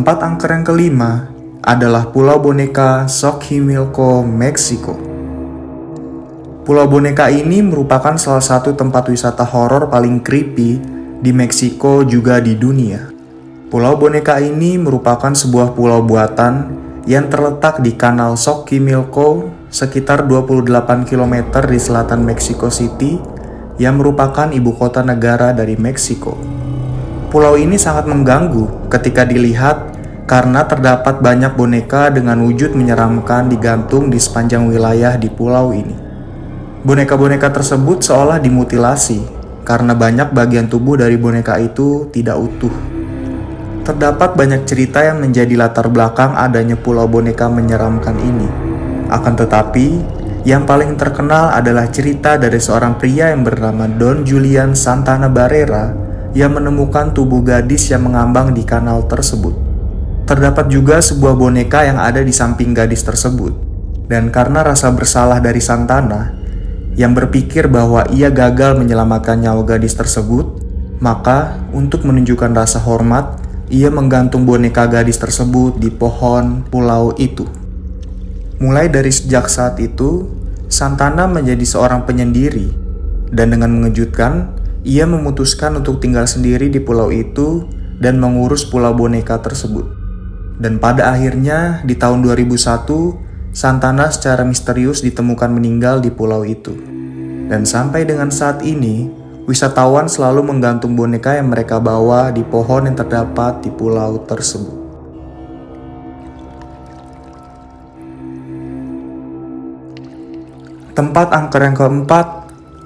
Tempat angker yang kelima adalah Pulau Boneka Xochimilco, Meksiko. Pulau Boneka ini merupakan salah satu tempat wisata horor paling creepy di Meksiko juga di dunia. Pulau Boneka ini merupakan sebuah pulau buatan yang terletak di Kanal Xochimilco sekitar 28 km di selatan Mexico City yang merupakan ibu kota negara dari Meksiko. Pulau ini sangat mengganggu ketika dilihat karena terdapat banyak boneka dengan wujud menyeramkan digantung di sepanjang wilayah di pulau ini. Boneka-boneka tersebut seolah dimutilasi karena banyak bagian tubuh dari boneka itu tidak utuh. Terdapat banyak cerita yang menjadi latar belakang adanya pulau boneka menyeramkan ini. Akan tetapi, yang paling terkenal adalah cerita dari seorang pria yang bernama Don Julian Santana Barrera yang menemukan tubuh gadis yang mengambang di kanal tersebut. Terdapat juga sebuah boneka yang ada di samping gadis tersebut. Dan karena rasa bersalah dari Santana, yang berpikir bahwa ia gagal menyelamatkan nyawa gadis tersebut, maka untuk menunjukkan rasa hormat, ia menggantung boneka gadis tersebut di pohon pulau itu. Mulai dari sejak saat itu, Santana menjadi seorang penyendiri, dan dengan mengejutkan, ia memutuskan untuk tinggal sendiri di pulau itu dan mengurus pulau boneka tersebut. Dan pada akhirnya, di tahun 2001, Santana secara misterius ditemukan meninggal di pulau itu. Dan sampai dengan saat ini, wisatawan selalu menggantung boneka yang mereka bawa di pohon yang terdapat di pulau tersebut. Tempat angker yang keempat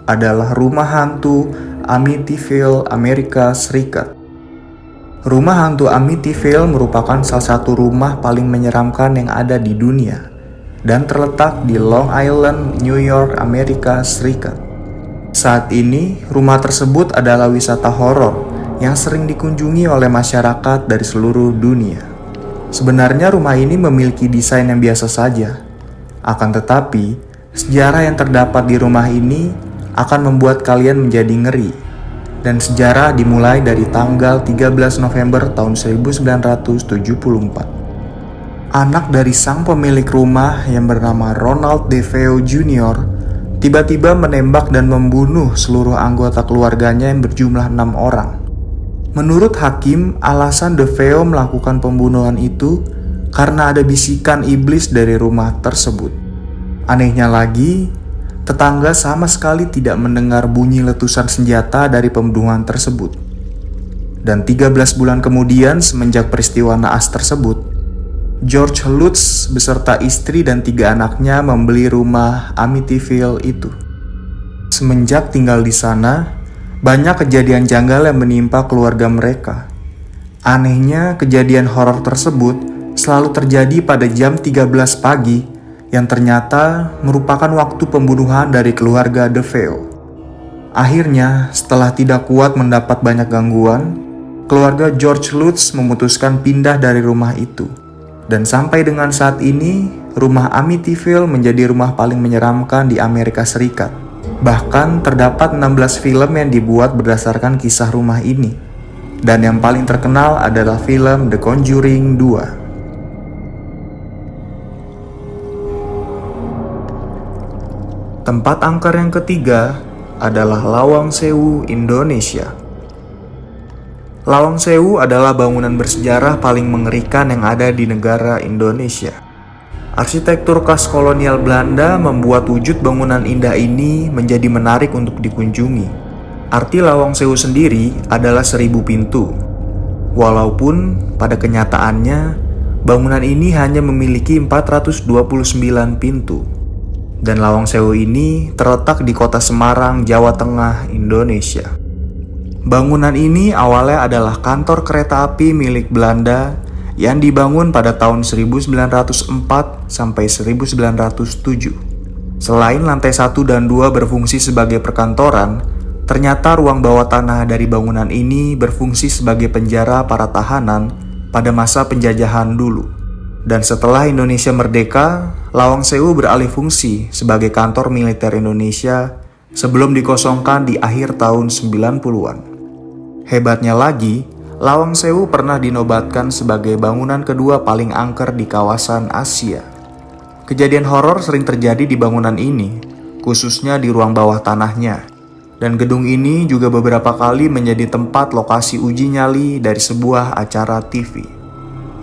adalah Rumah Hantu Amityville, Amerika Serikat. Rumah Hantu Amityville merupakan salah satu rumah paling menyeramkan yang ada di dunia dan terletak di Long Island, New York, Amerika Serikat. Saat ini, rumah tersebut adalah wisata horor yang sering dikunjungi oleh masyarakat dari seluruh dunia. Sebenarnya rumah ini memiliki desain yang biasa saja. Akan tetapi, sejarah yang terdapat di rumah ini akan membuat kalian menjadi ngeri. Dan sejarah dimulai dari tanggal 13 November tahun 1974. Anak dari sang pemilik rumah yang bernama Ronald DeFeo Jr. tiba-tiba menembak dan membunuh seluruh anggota keluarganya yang berjumlah 6 orang. Menurut hakim, alasan DeFeo melakukan pembunuhan itu karena ada bisikan iblis dari rumah tersebut. Anehnya lagi, tetangga sama sekali tidak mendengar bunyi letusan senjata dari pembunuhan tersebut. Dan 13 bulan kemudian semenjak peristiwa naas tersebut, George Lutz beserta istri dan 3 anaknya membeli rumah Amityville itu. Semenjak tinggal di sana, banyak kejadian janggal yang menimpa keluarga mereka. Anehnya, kejadian horor tersebut selalu terjadi pada jam 13 pagi yang ternyata merupakan waktu pembunuhan dari keluarga DeFeo. Akhirnya, setelah tidak kuat mendapat banyak gangguan, keluarga George Lutz memutuskan pindah dari rumah itu. Dan sampai dengan saat ini, rumah Amityville menjadi rumah paling menyeramkan di Amerika Serikat. Bahkan terdapat 16 film yang dibuat berdasarkan kisah rumah ini. Dan yang paling terkenal adalah film The Conjuring 2. Tempat angker yang ketiga adalah Lawang Sewu, Indonesia. Lawang Sewu adalah bangunan bersejarah paling mengerikan yang ada di negara Indonesia. Arsitektur khas kolonial Belanda membuat wujud bangunan indah ini menjadi menarik untuk dikunjungi. Arti Lawang Sewu sendiri adalah 1000 pintu. Walaupun pada kenyataannya, bangunan ini hanya memiliki 429 pintu. Dan Lawang Sewu ini terletak di kota Semarang, Jawa Tengah, Indonesia. Bangunan ini awalnya adalah kantor kereta api milik Belanda yang dibangun pada tahun 1904 sampai 1907. Selain lantai 1 dan 2 berfungsi sebagai perkantoran, ternyata ruang bawah tanah dari bangunan ini berfungsi sebagai penjara para tahanan pada masa penjajahan dulu. Dan setelah Indonesia merdeka, Lawang Sewu beralih fungsi sebagai kantor militer Indonesia sebelum dikosongkan di akhir tahun 90-an. Hebatnya lagi, Lawang Sewu pernah dinobatkan sebagai bangunan kedua paling angker di kawasan Asia. Kejadian horor sering terjadi di bangunan ini, khususnya di ruang bawah tanahnya. Dan gedung ini juga beberapa kali menjadi tempat lokasi uji nyali dari sebuah acara TV.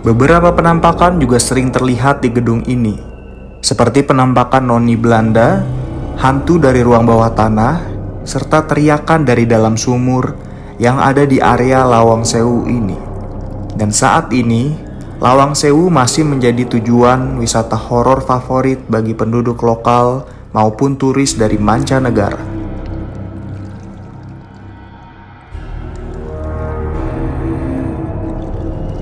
Beberapa penampakan juga sering terlihat di gedung ini, seperti penampakan noni Belanda, hantu dari ruang bawah tanah, serta teriakan dari dalam sumur yang ada di area Lawang Sewu ini. Dan saat ini, Lawang Sewu masih menjadi tujuan wisata horor favorit bagi penduduk lokal maupun turis dari mancanegara.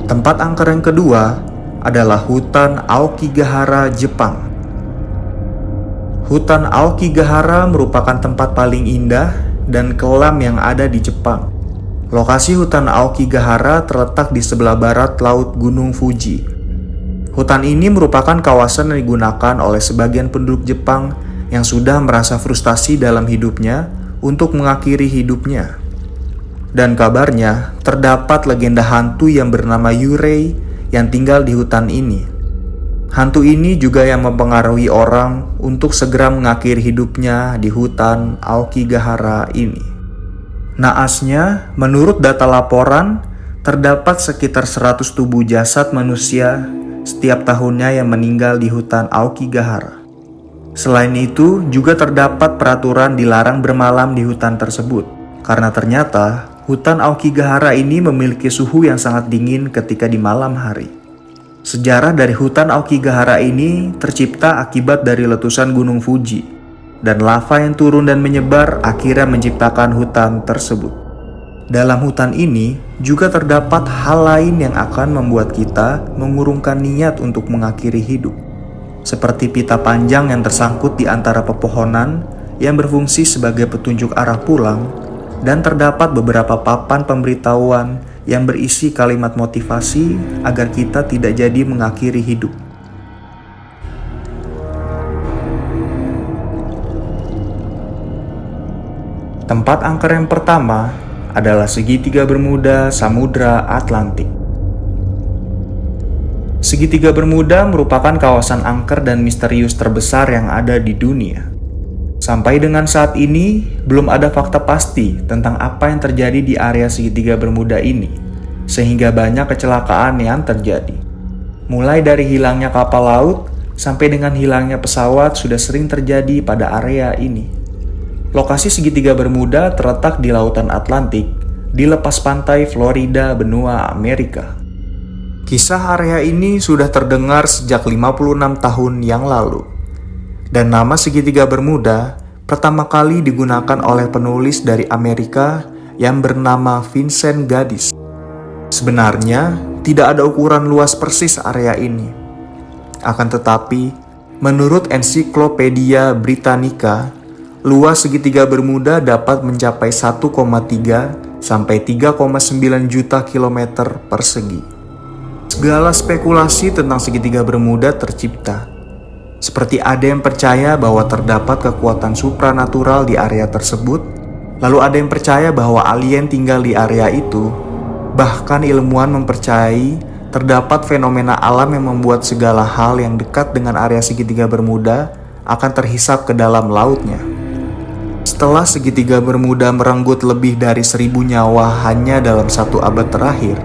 Tempat angker yang kedua adalah Hutan Aokigahara, Jepang. Hutan Aokigahara merupakan tempat paling indah dan kelam yang ada di Jepang. Lokasi hutan Aokigahara terletak di sebelah barat laut Gunung Fuji. Hutan ini merupakan kawasan yang digunakan oleh sebagian penduduk Jepang yang sudah merasa frustasi dalam hidupnya untuk mengakhiri hidupnya. Dan kabarnya, terdapat legenda hantu yang bernama Yurei yang tinggal di hutan ini. Hantu ini juga yang mempengaruhi orang untuk segera mengakhiri hidupnya di hutan Aokigahara ini. Naasnya, menurut data laporan, terdapat sekitar 100 tubuh jasad manusia setiap tahunnya yang meninggal di hutan Aokigahara. Selain itu, juga terdapat peraturan dilarang bermalam di hutan tersebut, karena ternyata hutan Aokigahara ini memiliki suhu yang sangat dingin ketika di malam hari. Sejarah dari hutan Aokigahara ini tercipta akibat dari letusan Gunung Fuji, dan lava yang turun dan menyebar akhirnya menciptakan hutan tersebut. Dalam hutan ini juga terdapat hal lain yang akan membuat kita mengurungkan niat untuk mengakhiri hidup, seperti pita panjang yang tersangkut di antara pepohonan yang berfungsi sebagai petunjuk arah pulang, dan terdapat beberapa papan pemberitahuan yang berisi kalimat motivasi agar kita tidak jadi mengakhiri hidup. Tempat angker yang pertama adalah segitiga Bermuda Samudra Atlantik. Segitiga Bermuda merupakan kawasan angker dan misterius terbesar yang ada di dunia. Sampai dengan saat ini, belum ada fakta pasti tentang apa yang terjadi di area segitiga Bermuda ini, sehingga banyak kecelakaan yang terjadi. Mulai dari hilangnya kapal laut, sampai dengan hilangnya pesawat sudah sering terjadi pada area ini. Lokasi segitiga Bermuda terletak di Lautan Atlantik, di lepas pantai Florida, benua Amerika. Kisah area ini sudah terdengar sejak 56 tahun yang lalu. Dan nama segitiga Bermuda pertama kali digunakan oleh penulis dari Amerika yang bernama Vincent Gaddis. Sebenarnya, tidak ada ukuran luas persis area ini. Akan tetapi, menurut Ensiklopedia Britannica, luas segitiga Bermuda dapat mencapai 1,3 sampai 3,9 juta kilometer persegi. Segala spekulasi tentang segitiga Bermuda tercipta. Seperti ada yang percaya bahwa terdapat kekuatan supranatural di area tersebut, lalu ada yang percaya bahwa alien tinggal di area itu. Bahkan ilmuwan mempercayai terdapat fenomena alam yang membuat segala hal yang dekat dengan area segitiga Bermuda akan terhisap ke dalam lautnya. Setelah segitiga Bermuda merenggut lebih dari 1.000 nyawa hanya dalam 1 abad terakhir,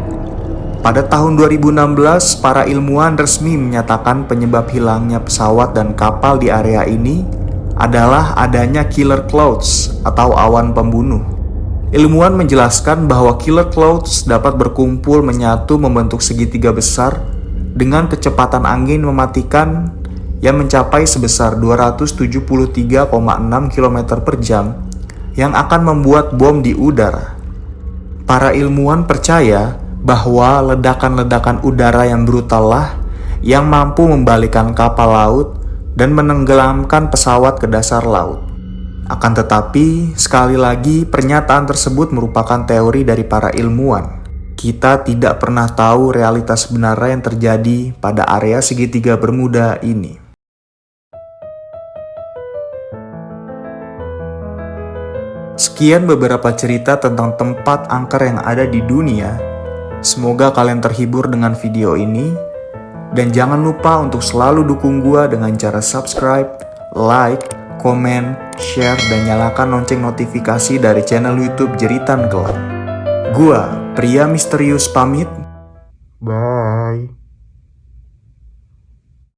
pada tahun 2016 para ilmuwan resmi menyatakan penyebab hilangnya pesawat dan kapal di area ini adalah adanya killer clouds atau awan pembunuh. Ilmuwan menjelaskan bahwa killer clouds dapat berkumpul menyatu membentuk segitiga besar dengan kecepatan angin mematikan yang mencapai sebesar 273,6 km per jam yang akan membuat bom di udara. Para ilmuwan percaya bahwa ledakan-ledakan udara yang brutal lah yang mampu membalikkan kapal laut dan menenggelamkan pesawat ke dasar laut. Akan tetapi, sekali lagi pernyataan tersebut merupakan teori dari para ilmuwan. Kita tidak pernah tahu realitas sebenarnya yang terjadi pada area segitiga Bermuda ini. Sekian beberapa cerita tentang tempat angker yang ada di dunia Semoga kalian terhibur dengan video ini. Dan jangan lupa untuk selalu dukung gua dengan cara subscribe, like, komen, share, dan nyalakan lonceng notifikasi dari channel YouTube Jeritan Gelap. Gua, pria misterius pamit. Bye.